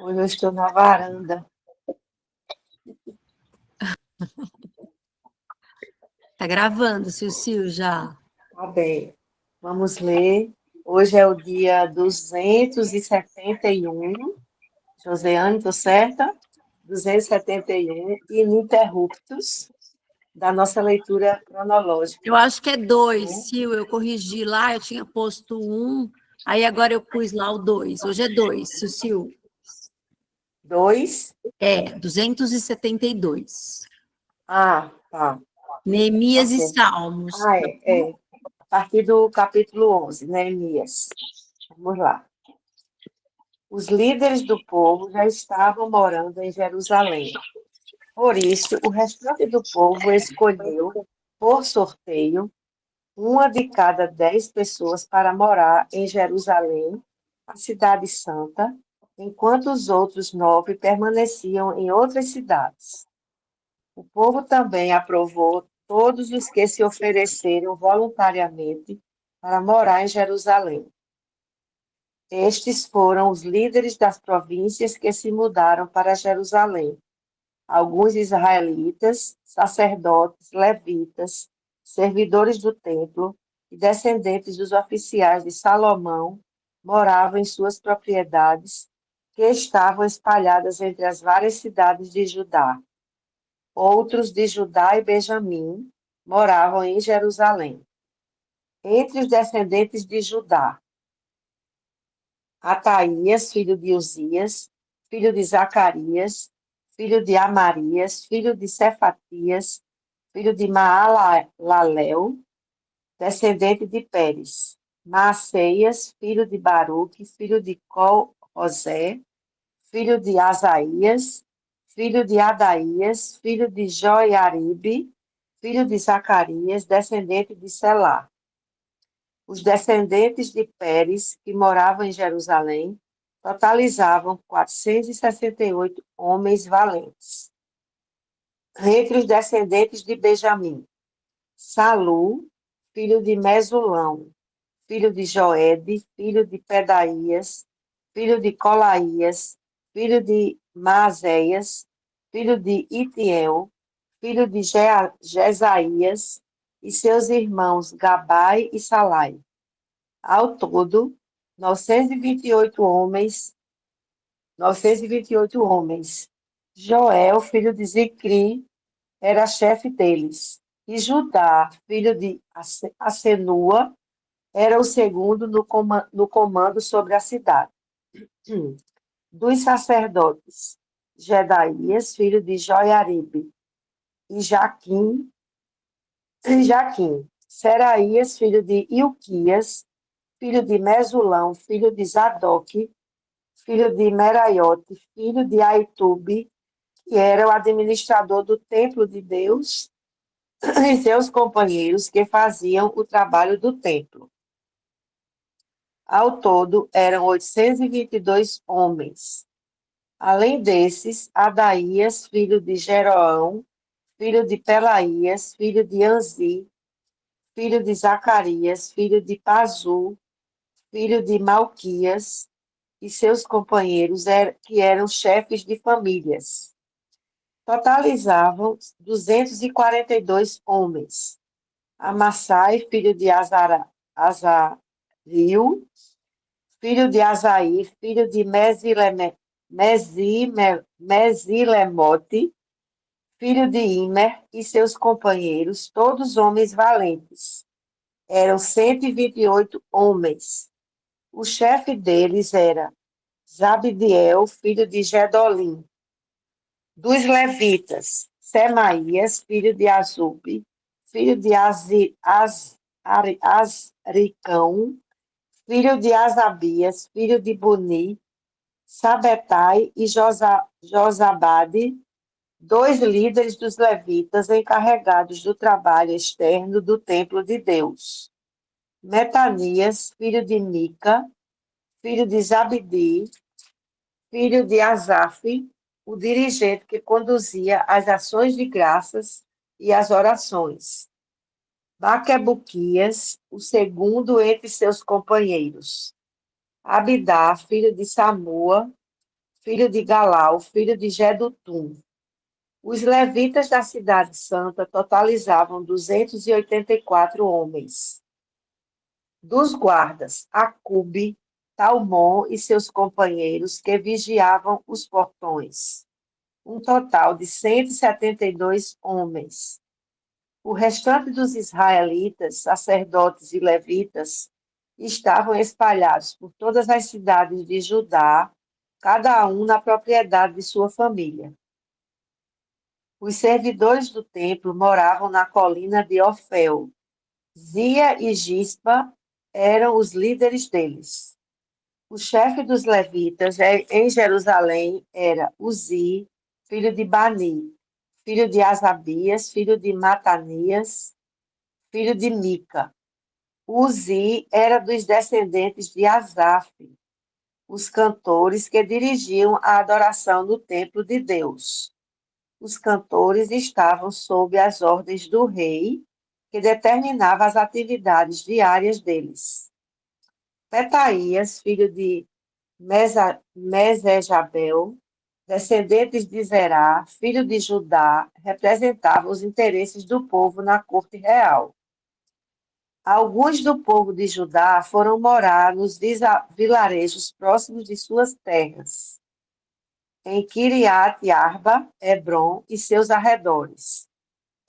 Hoje eu estou na varanda. Tá gravando, Sil, já. Tá bem. Vamos ler. Hoje é o dia 271. Josiane, estou certa? 271, ininterruptos, da nossa leitura cronológica. Eu acho que é dois, Né? Sil, eu corrigi lá, eu tinha posto um, aí agora eu pus lá o dois. Hoje é dois, Sil. 2. É, 272. Tá. Neemias e Ok. Salmos. É. A partir do capítulo 11, Neemias. Vamos lá. Os líderes do povo já estavam morando em Jerusalém. Por isso, o restante do povo escolheu, por sorteio, uma de cada 10 pessoas para morar em Jerusalém, a cidade santa, enquanto os outros 9 permaneciam em outras cidades. O povo também aprovou todos os que se ofereceram voluntariamente para morar em Jerusalém. Estes foram os líderes das províncias que se mudaram para Jerusalém: alguns israelitas, sacerdotes, levitas, servidores do templo e descendentes dos oficiais de Salomão moravam em suas propriedades, que estavam espalhadas entre as várias cidades de Judá. Outros de Judá e Benjamim moravam em Jerusalém. Entre os descendentes de Judá, Ataías, filho de Uzias, filho de Zacarias, filho de Amarias, filho de Cefatias, filho de Maalalel, descendente de Pérez. Maaceias, filho de Baruque, filho de Col-Rosé, filho de Asaías, filho de Adaías, filho de Joiaribe, filho de Zacarias, descendente de Selá. Os descendentes de Pérez, que moravam em Jerusalém, totalizavam 468 homens valentes. Entre os descendentes de Benjamim, Salu, filho de Mesulão, filho de Joede, filho de Pedaías, filho de Colaías, filho de Maazéias, filho de Itiel, filho de Jesaías, e seus irmãos Gabai e Salai. Ao todo, 928 homens, 928 homens. Joel, filho de Zicri, era chefe deles. E Judá, filho de Asenua, era o segundo no comando sobre a cidade. Dos sacerdotes, Jedaías, filho de Joiaribe, e Jaquim, Seraías, filho de Ilquias, filho de Mesulão, filho de Zadok, filho de Meraiote, filho de Aitube, que era o administrador do templo de Deus, e seus companheiros que faziam o trabalho do templo. Ao todo, eram 822 homens. Além desses, Adaías, filho de Jeroão, filho de Pelaías, filho de Anzi, filho de Zacarias, filho de Pazu, filho de Malquias, e seus companheiros, que eram chefes de famílias. Totalizavam 242 homens. Amassai, filho de Azaril, filho de Azair, filho de Mesilemote, filho de Imer, e seus companheiros, todos homens valentes. Eram 128 homens. O chefe deles era Zabdiel, filho de Gedolim. Dos levitas, Semaías, filho de Azube, filho de Azricão, filho de Asabias, filho de Buni, Sabetai e Josabade, dois líderes dos levitas encarregados do trabalho externo do templo de Deus. Metanias, filho de Mica, filho de Zabdi, filho de Asaf, o dirigente que conduzia as ações de graças e as orações. Baquebuquias, o segundo entre seus companheiros. Abidá, filho de Samua, filho de Galal, filho de Jedutum. Os levitas da cidade santa totalizavam 284 homens. Dos guardas, Acube, Talmon e seus companheiros que vigiavam os portões. Um total de 172 homens. O restante dos israelitas, sacerdotes e levitas, estavam espalhados por todas as cidades de Judá, cada um na propriedade de sua família. Os servidores do templo moravam na colina de Ofel. Zia e Gispa eram os líderes deles. O chefe dos levitas em Jerusalém era Uzi, filho de Bani, filho de Asabias, filho de Matanias, filho de Mica. Uzi era dos descendentes de Asaf, os cantores que dirigiam a adoração no templo de Deus. Os cantores estavam sob as ordens do rei, que determinava as atividades diárias deles. Petaías, filho de Mesejabel, descendentes de Zerá, filho de Judá, representava os interesses do povo na corte real. Alguns do povo de Judá foram morar nos vilarejos próximos de suas terras, em Kiriat Arba, Hebron e seus arredores,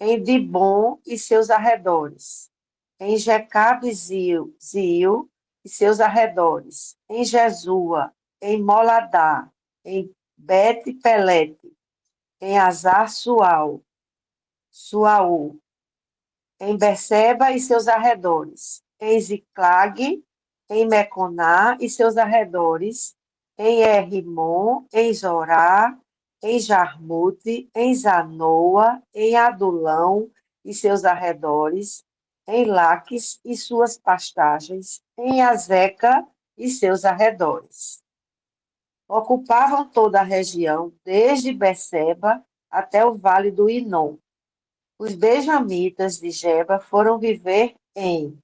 em Dibon e seus arredores, em Jecabe-Zil e seus arredores, em Jesua, em Moladá, em Bet-Pelete, em Azar-Sual, em Berseba e seus arredores, em Ziclag, em Meconá e seus arredores, em Errimon, em Zorá, em Jarmute, em Zanoa, em Adulão e seus arredores, em Laques e suas pastagens, em Azeca e seus arredores. Ocupavam toda a região, desde Berseba até o vale do Inom. Os benjamitas de Geba foram viver em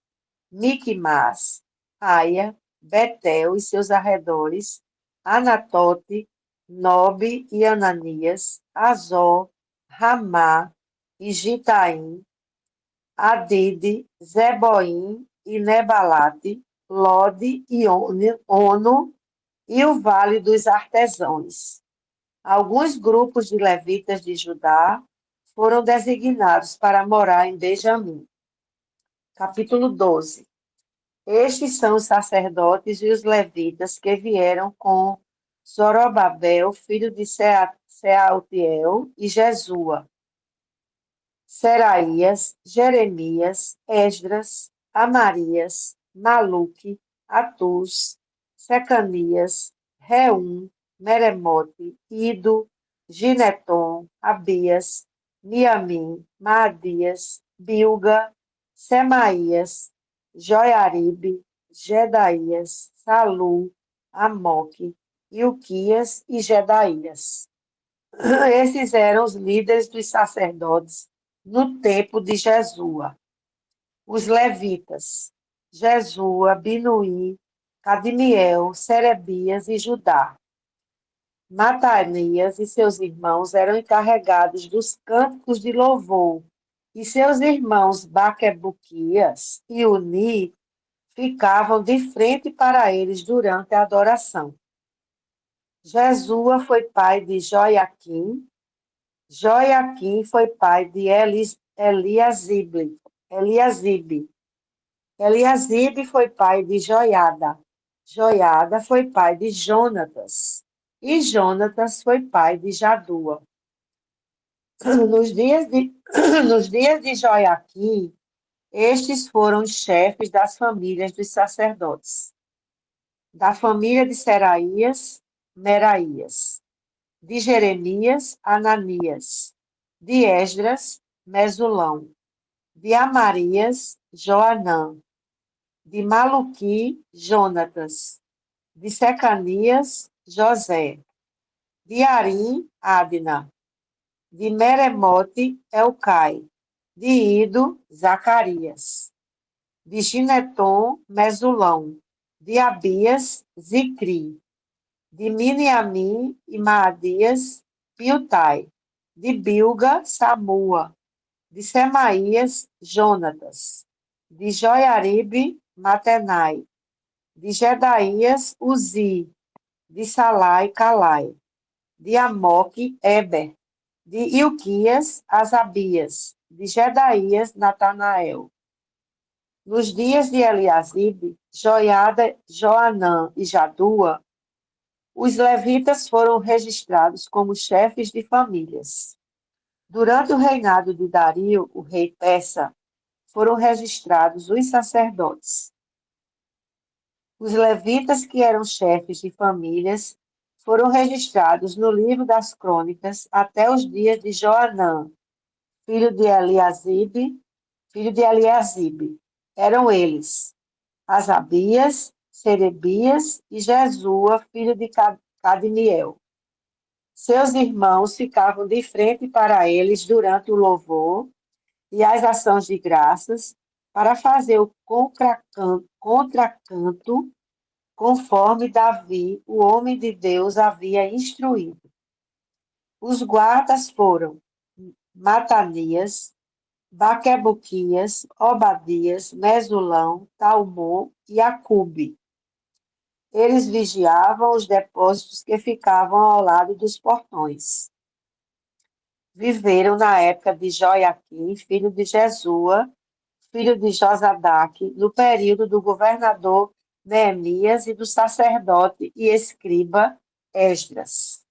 Miquimás, Aia, Betel e seus arredores, Anatote, Nobe e Ananias, Azó, Ramá e Gitaim, Adide, Zeboim e Nebalate, Lode e Ono e o Vale dos Artesãos. Alguns grupos de levitas de Judá foram designados para morar em Benjamim. Capítulo 12. Estes são os sacerdotes e os levitas que vieram com Zorobabel, filho de Sealtiel, e Jesua, Seraías, Jeremias, Esdras, Amarias, Maluque, Atus, Secanias, Reum, Meremote, Ido, Gineton, Abias, Miamim, Maadias, Bilga, Semaías, Joiaribe, Gedaías, Salu, Amoque, Ilquias e Gedaías. Esses eram os líderes dos sacerdotes no tempo de Jesua. Os levitas, Jesua, Binuí, Cadmiel, Serebias e Judá. Matanias e seus irmãos eram encarregados dos cânticos de louvor, e seus irmãos Baquebuquias e Uni ficavam de frente para eles durante a adoração. Jesua foi pai de Joiaquim, Joiaquim foi pai de Eliasibe, Eliasibe foi pai de Joiada, Joiada foi pai de Jonatas, e Jonatas foi pai de Jadua. Nos dias de, nos dias de Joiaquim, estes foram os chefes das famílias dos sacerdotes. Da família de Seraías, Meraías. De Jeremias, Ananias. De Esdras, Mesulão. De Amarias, Joanã. De Maluqui, Jonatas. De Secanias, José. De Arim, Adna. De Meremote, Elcai. De Ido, Zacarias. De Gineton, Mesulão. De Abias, Zicri. De Miniamim e Maadias, Piltai. De Bilga, Samua. De Semaías, Jonatas. De Joiaribe, Matenai. De Gedaías, Uzi. De Salai, Calai. De Amoque, Eber. De Ilquias, Asabias. De Gedaías, Natanael. Nos dias de Eliasibe, Joiada, Joanã e Jadua, os levitas foram registrados como chefes de famílias. Durante o reinado de Dario, o rei persa, foram registrados os sacerdotes. Os levitas que eram chefes de famílias foram registrados no livro das crônicas até os dias de Joanã, filho de Eliasibe. Eram eles Asabias, Serebias e Jesua, filho de Cadmiel. Seus irmãos ficavam de frente para eles durante o louvor e as ações de graças para fazer o contracanto conforme Davi, o homem de Deus, havia instruído. Os guardas foram Matanias, Baquebuquias, Obadias, Mesulão, Talmon e Acube. Eles vigiavam os depósitos que ficavam ao lado dos portões. Viveram na época de Joiaquim, filho de Jesua, filho de Josadaque, no período do governador Neemias e do sacerdote e escriba Esdras.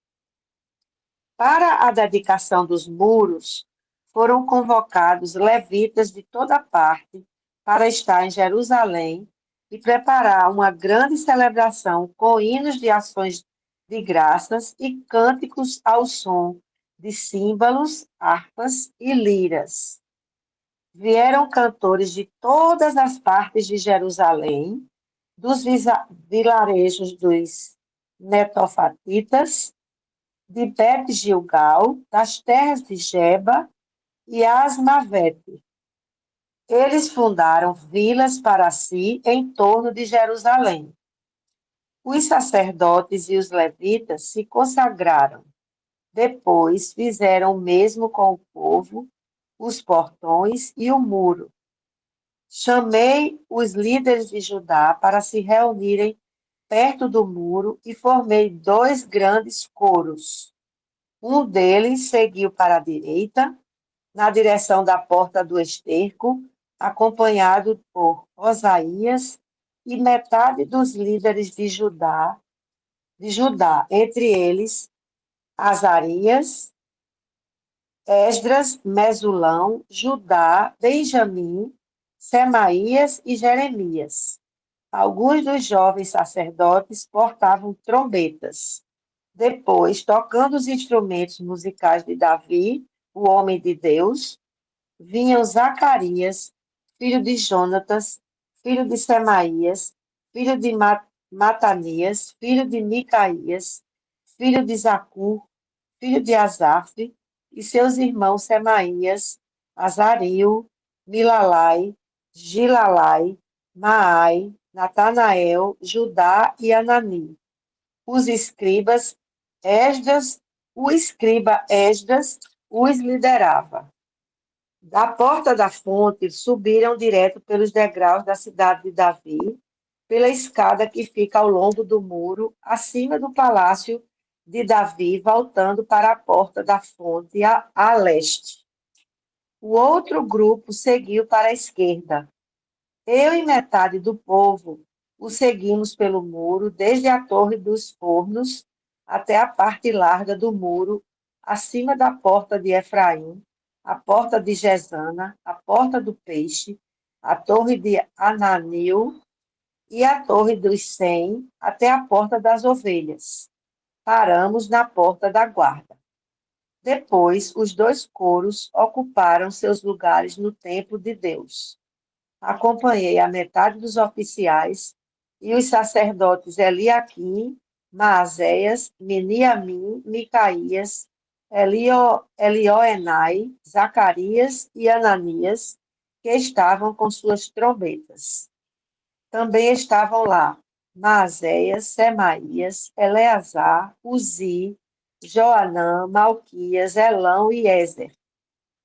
Para a dedicação dos muros, foram convocados levitas de toda parte para estar em Jerusalém e preparar uma grande celebração com hinos de ações de graças e cânticos ao som de símbolos, harpas e liras. Vieram cantores de todas as partes de Jerusalém, dos vilarejos dos netofatitas, de Bet-Gilgal, das terras de Geba e Asmavete. Eles fundaram vilas para si em torno de Jerusalém. Os sacerdotes e os levitas se consagraram. Depois fizeram o mesmo com o povo, os portões e o muro. Chamei os líderes de Judá para se reunirem perto do muro e formei 2 grandes coros. Um deles seguiu para a direita, na direção da porta do esterco, acompanhado por Osaías e metade dos líderes de Judá, entre eles Azarias, Esdras, Mesulão, Judá, Benjamim, Semaías e Jeremias. Alguns dos jovens sacerdotes portavam trombetas. Depois, tocando os instrumentos musicais de Davi, o homem de Deus, vinham Zacarias, filho de Jonatas, filho de Semaías, filho de Matanias, filho de Micaías, filho de Zacur, filho de Asaf, e seus irmãos Semaías, Azariu, Milalai, Gilalai, Maai, Natanael, Judá e Anani. Os escribas, o escriba Esdras os liderava. Da porta da fonte subiram direto pelos degraus da cidade de Davi, pela escada que fica ao longo do muro, acima do palácio de Davi, voltando para a porta da fonte a leste. O outro grupo seguiu para a esquerda. Eu e metade do povo o seguimos pelo muro, desde a Torre dos Fornos até a parte larga do muro, acima da porta de Efraim, a porta de Gesana, a porta do Peixe, a Torre de Ananil e a Torre dos Cem, até a porta das Ovelhas. Paramos na porta da guarda. Depois, os 2 coros ocuparam seus lugares no templo de Deus. Acompanhei a metade dos oficiais e os sacerdotes Eliaquim, Maazéias, Miniamim, Micaías, Elioenai, Zacarias e Ananias, que estavam com suas trombetas. Também estavam lá Maaséias, Semaías, Eleazar, Uzi, Joanã, Malquias, Elão e Ézer.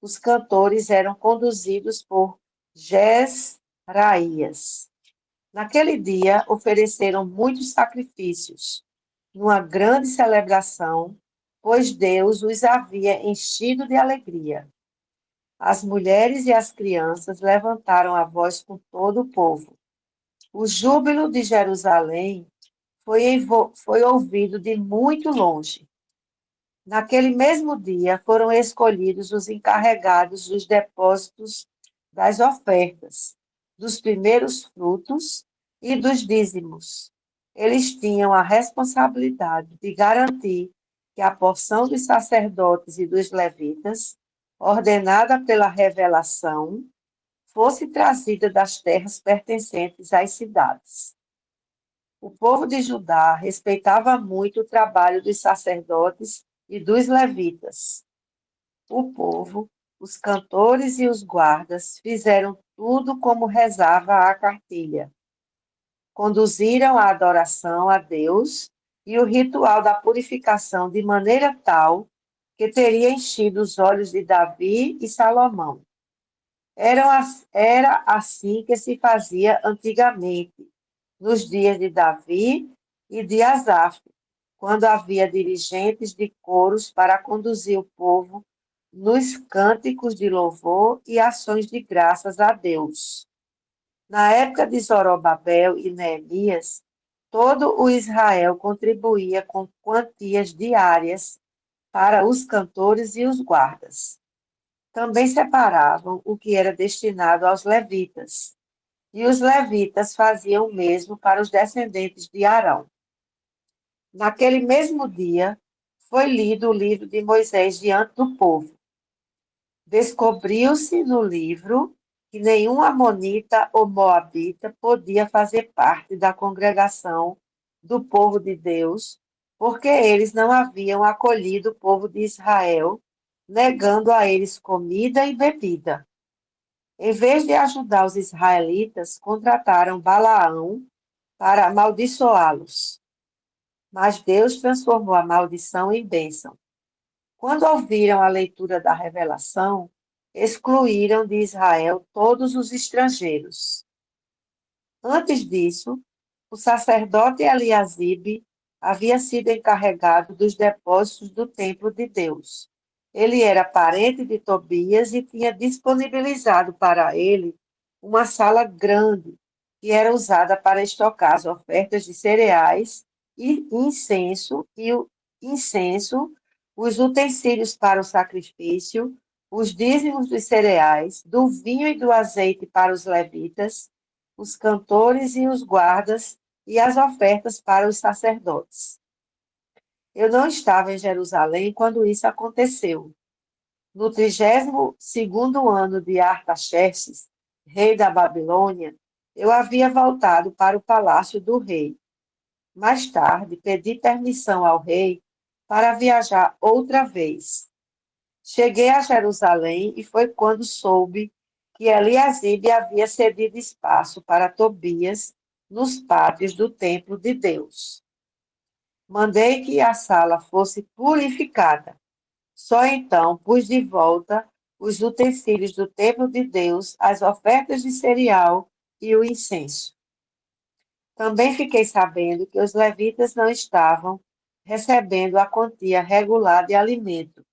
Os cantores eram conduzidos por Jezraías. Naquele dia, ofereceram muitos sacrifícios, numa grande celebração, pois Deus os havia enchido de alegria. As mulheres e as crianças levantaram a voz com todo o povo. O júbilo de Jerusalém foi ouvido de muito longe. Naquele mesmo dia foram escolhidos os encarregados dos depósitos das ofertas, dos primeiros frutos e dos dízimos. Eles tinham a responsabilidade de garantir que a porção dos sacerdotes e dos levitas, ordenada pela revelação, fosse trazida das terras pertencentes às cidades. O povo de Judá respeitava muito o trabalho dos sacerdotes e dos levitas. O povo, os cantores e os guardas fizeram tudo como rezava a cartilha. Conduziram a adoração a Deus e o ritual da purificação de maneira tal que teria enchido os olhos de Davi e Salomão. Era assim que se fazia antigamente, nos dias de Davi e de Asaf, quando havia dirigentes de coros para conduzir o povo nos cânticos de louvor e ações de graças a Deus. Na época de Zorobabel e Neemias, todo o Israel contribuía com quantias diárias para os cantores e os guardas. Também separavam o que era destinado aos levitas, e os levitas faziam o mesmo para os descendentes de Arão. Naquele mesmo dia, foi lido o livro de Moisés diante do povo. Descobriu-se no livro que nenhum amonita ou moabita podia fazer parte da congregação do povo de Deus, porque eles não haviam acolhido o povo de Israel, negando a eles comida e bebida. Em vez de ajudar os israelitas, contrataram Balaão para amaldiçoá-los. Mas Deus transformou a maldição em bênção. Quando ouviram a leitura da revelação, excluíram de Israel todos os estrangeiros. Antes disso, o sacerdote Eliasibe havia sido encarregado dos depósitos do templo de Deus. Ele era parente de Tobias e tinha disponibilizado para ele uma sala grande que era usada para estocar as ofertas de cereais e o incenso, os utensílios para o sacrifício, os dízimos dos cereais, do vinho e do azeite para os levitas, os cantores e os guardas e as ofertas para os sacerdotes. Eu não estava em Jerusalém quando isso aconteceu. No 32º ano de Artaxerxes, rei da Babilônia, eu havia voltado para o palácio do rei. Mais tarde, pedi permissão ao rei para viajar outra vez. Cheguei a Jerusalém e foi quando soube que Eliasibe havia cedido espaço para Tobias nos pátios do templo de Deus. Mandei que a sala fosse purificada. Só então pus de volta os utensílios do templo de Deus, as ofertas de cereal e o incenso. Também fiquei sabendo que os levitas não estavam recebendo a quantia regular de alimento.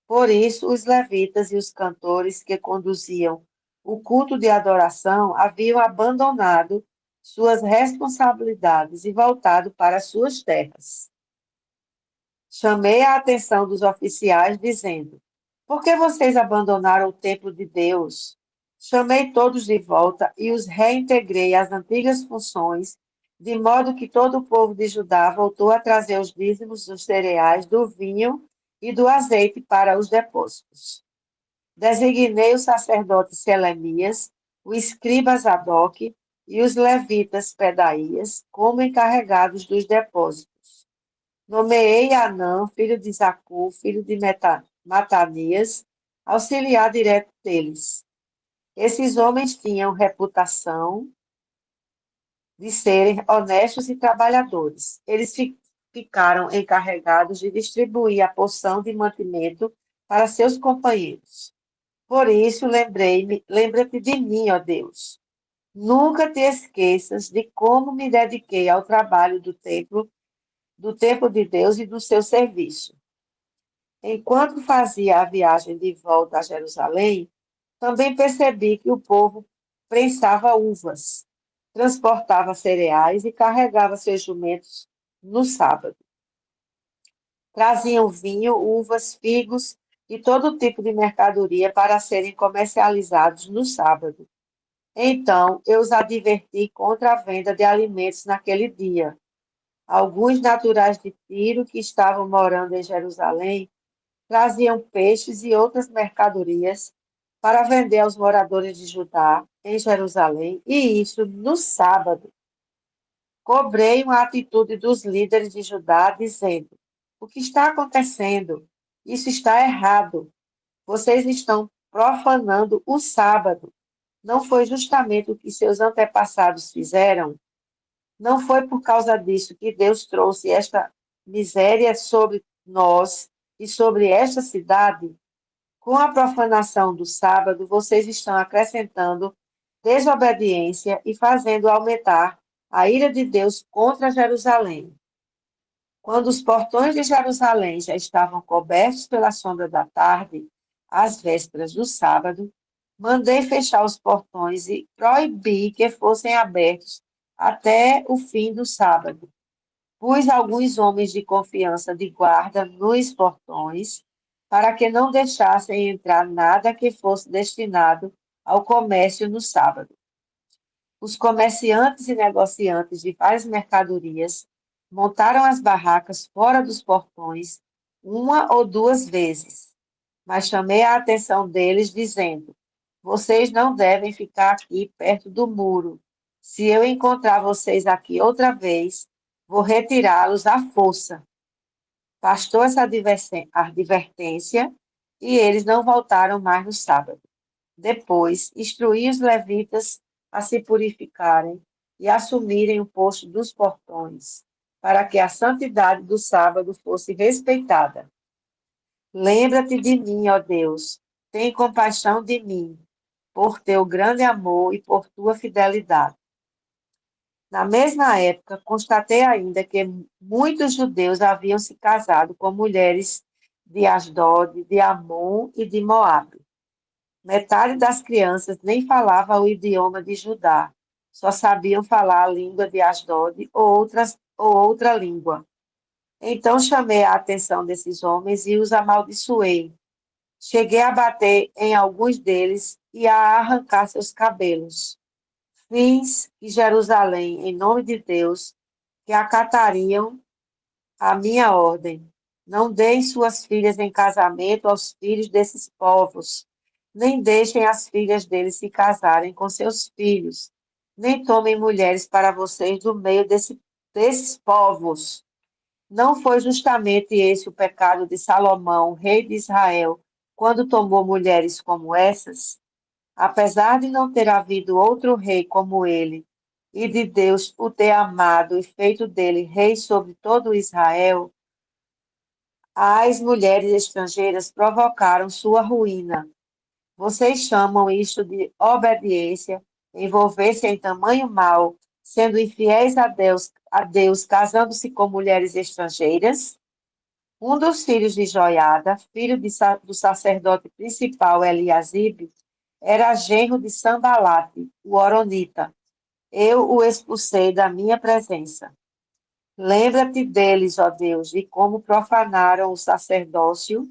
Por isso, os levitas e os cantores que conduziam o culto de adoração haviam abandonado suas responsabilidades e voltado para suas terras. Chamei a atenção dos oficiais, dizendo: por que vocês abandonaram o templo de Deus? Chamei todos de volta e os reintegrei às antigas funções, de modo que todo o povo de Judá voltou a trazer os dízimos dos cereais, do vinho e do azeite para os depósitos. Designei o sacerdote Selemias, o escriba Zadok e os levitas Pedaías como encarregados dos depósitos. Nomeei Anã, filho de Zacur, filho de Matanias, auxiliar direto deles. Esses homens tinham reputação de serem honestos e trabalhadores. Eles ficaram encarregados de distribuir a porção de mantimento para seus companheiros. Por isso, lembra-te de mim, ó Deus. Nunca te esqueças de como me dediquei ao trabalho do templo de Deus e do seu serviço. Enquanto fazia a viagem de volta a Jerusalém, também percebi que o povo prensava uvas, transportava cereais e carregava seus jumentos no sábado. Traziam vinho, uvas, figos e todo tipo de mercadoria para serem comercializados no sábado. Então eu os adverti contra a venda de alimentos naquele dia. Alguns naturais de Tiro que estavam morando em Jerusalém traziam peixes e outras mercadorias para vender aos moradores de Judá em Jerusalém, e isso no sábado. Cobrei uma atitude dos líderes de Judá, dizendo: o que está acontecendo? Isso está errado. Vocês estão profanando o sábado. Não foi justamente o que seus antepassados fizeram? Não foi por causa disso que Deus trouxe esta miséria sobre nós e sobre esta cidade? Com a profanação do sábado, vocês estão acrescentando desobediência e fazendo aumentar a ira de Deus contra Jerusalém. Quando os portões de Jerusalém já estavam cobertos pela sombra da tarde, às vésperas do sábado, mandei fechar os portões e proibi que fossem abertos até o fim do sábado. Pus alguns homens de confiança de guarda nos portões, para que não deixassem entrar nada que fosse destinado ao comércio no sábado. Os comerciantes e negociantes de várias mercadorias montaram as barracas fora dos portões uma ou duas vezes, mas chamei a atenção deles, dizendo: vocês não devem ficar aqui perto do muro. Se eu encontrar vocês aqui outra vez, vou retirá-los à força. Bastou essa advertência e eles não voltaram mais no sábado. Depois, instruí os levitas a se purificarem e assumirem o posto dos portões, para que a santidade do sábado fosse respeitada. Lembra-te de mim, ó Deus, tem compaixão de mim, por teu grande amor e por tua fidelidade. Na mesma época, constatei ainda que muitos judeus haviam se casado com mulheres de Asdod, de Amon e de Moabe. Metade das crianças nem falava o idioma de Judá, só sabiam falar a língua de Asdod ou outra língua. Então chamei a atenção desses homens e os amaldiçoei. Cheguei a bater em alguns deles e a arrancar seus cabelos. Fiz que Jerusalém, em nome de Deus, que acatariam a minha ordem. Não deem suas filhas em casamento aos filhos desses povos, nem deixem as filhas deles se casarem com seus filhos, nem tomem mulheres para vocês do meio desses povos. Não foi justamente esse o pecado de Salomão, rei de Israel, quando tomou mulheres como essas? Apesar de não ter havido outro rei como ele, e de Deus o ter amado e feito dele rei sobre todo Israel, as mulheres estrangeiras provocaram sua ruína. Vocês chamam isto de obediência, envolver-se em tamanho mal, sendo infiéis a Deus casando-se com mulheres estrangeiras? Um dos filhos de Joiada, filho do sacerdote principal Eliasibe, era genro de Sambalate, o Horonita. Eu o expulsei da minha presença. Lembra-te deles, ó Deus, de como profanaram o sacerdócio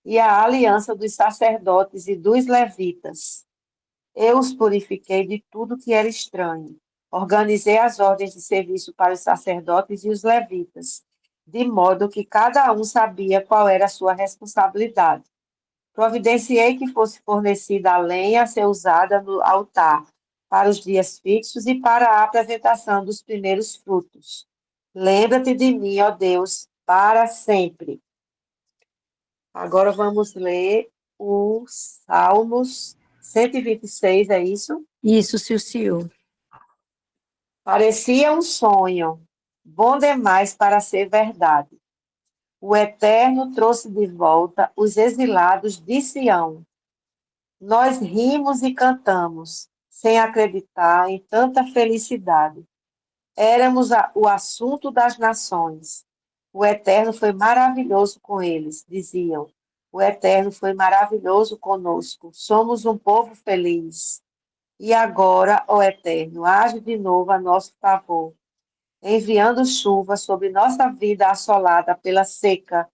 e a aliança dos sacerdotes e dos levitas. Eu os purifiquei de tudo que era estranho. Organizei as ordens de serviço para os sacerdotes e os levitas, de modo que cada um sabia qual era a sua responsabilidade. Providenciei que fosse fornecida a lenha a ser usada no altar para os dias fixos e para a apresentação dos primeiros frutos. Lembra-te de mim, ó Deus, para sempre. Agora vamos ler o Salmos 126, é isso? Isso, Silcio. Parecia um sonho, bom demais para ser verdade. O Eterno trouxe de volta os exilados de Sião. Nós rimos e cantamos, sem acreditar em tanta felicidade. Éramos o assunto das nações. O Eterno foi maravilhoso com eles, diziam. O Eterno foi maravilhoso conosco. Somos um povo feliz. E agora, ó Eterno, age de novo a nosso favor, enviando chuva sobre nossa vida assolada pela seca.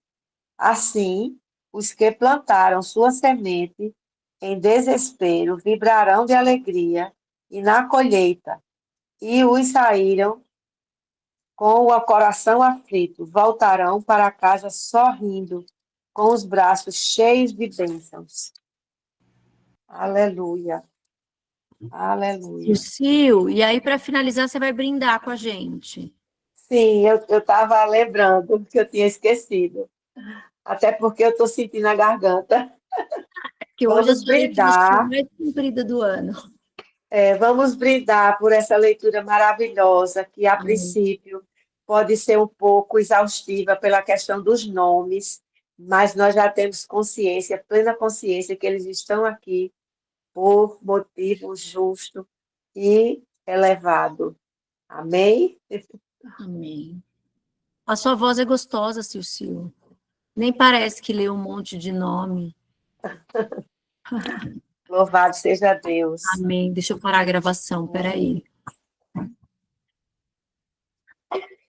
Assim, os que plantaram sua semente em desespero vibrarão de alegria e na colheita, e os saíram com o coração aflito, voltarão para casa sorrindo, com os braços cheios de bênçãos. Aleluia, aleluia. Sil, e aí para finalizar você vai brindar com a gente. Sim, eu estava lembrando que eu tinha esquecido, até porque eu estou sentindo a garganta. Que hoje a Vamos sua leitura acho que foi a brindar, mais comprida do ano. vamos brindar por essa leitura maravilhosa, que a Amém. princípio pode ser um pouco exaustiva pela questão dos nomes, mas nós já temos consciência, plena consciência, que eles estão aqui por motivo justo e elevado. Amém? Amém. A sua voz é gostosa, Sil. Nem parece que leu um monte de nome. Louvado seja Deus. Amém. Deixa eu parar a gravação, peraí.